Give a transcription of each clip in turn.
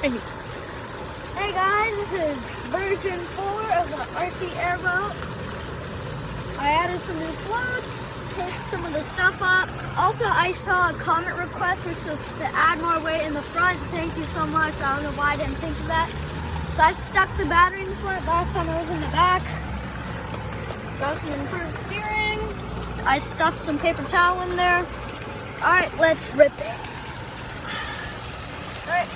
Hey guys, this is version 4 of the RC airboat. I added some new floats, taped some of the stuff up. Also, I saw a comment request which was to add more weight in the front. Thank you so much. I don't know why I didn't think of that. So I stuck the battery in the front. Last time I was in the back. Got some improved steering. I stuffed some paper towel in there. Alright, let's rip it. Alright.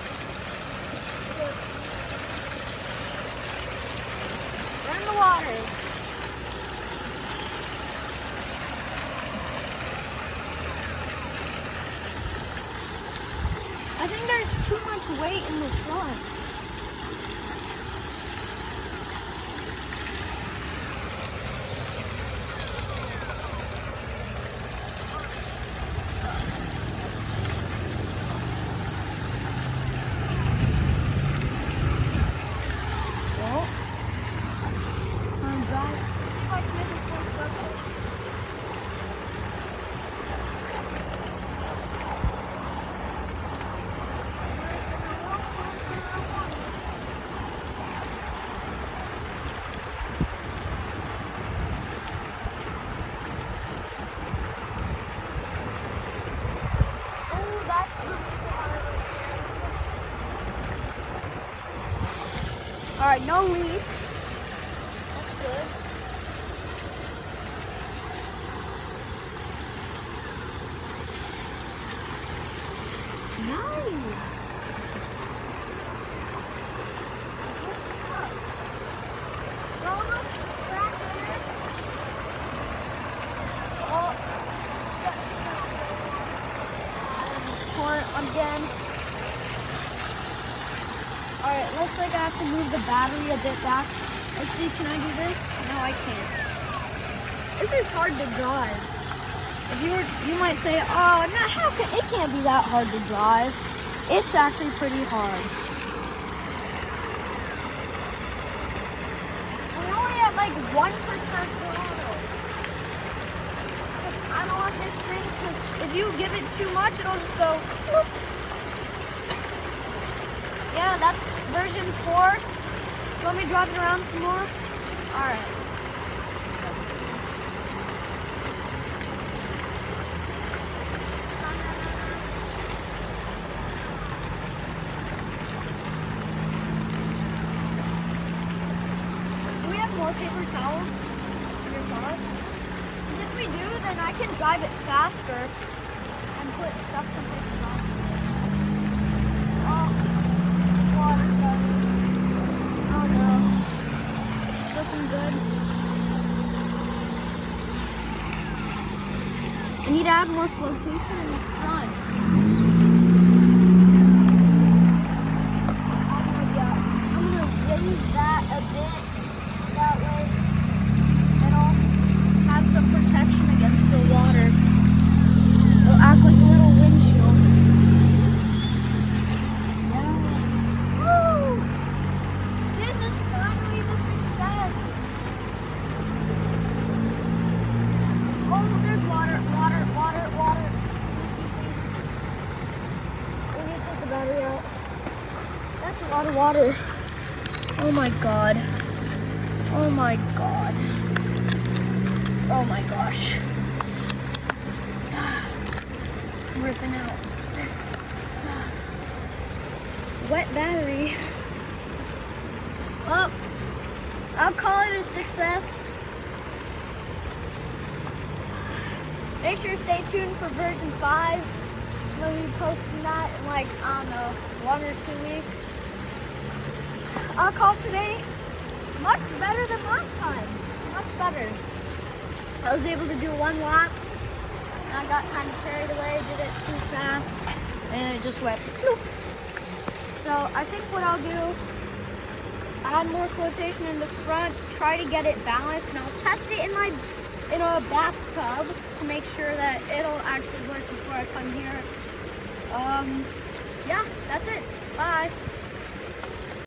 We're in the water. I think there's too much weight in the front. All right, no leaks. That's good. Nice. We're almost back there. Oh, again. Alright, looks like I have to move the battery a bit back. Let's see, can I do this? No, I can't. This is hard to drive. If you might say, oh, no, it can't be that hard to drive. It's actually pretty hard. We're only at like 1% throttle. I don't want this thing, because if you give it too much, it'll just go whoop. Yeah, that's version 4. Let me drive it around some more. All right. Do we have more paper towels in your car? Because if we do, then I can drive it faster and put some papers on. Good. I need to add more flotation in the front. I'm going to raise that a bit so that way it'll have some protection against the water. It'll act like a little windshield. Yeah. Woo! This is finally the success. Oh, there's water. We need to take the battery out. That's a lot of water. Oh my god. Oh my god. Oh my gosh. I'm ripping out this wet battery. Well, I'll call it a success. Make sure to stay tuned for version 5. We'll be posting that in like, I don't know, 1 or 2 weeks. I'll call today much better than last time. Much better. I was able to do 1 lap. And I got kind of carried away, did it too fast, and it just went bloop. So I think what I'll do, add more flotation in the front, try to get it balanced, and I'll test it in a bathtub to make sure that it'll actually work before I come here. Yeah, that's it. Bye.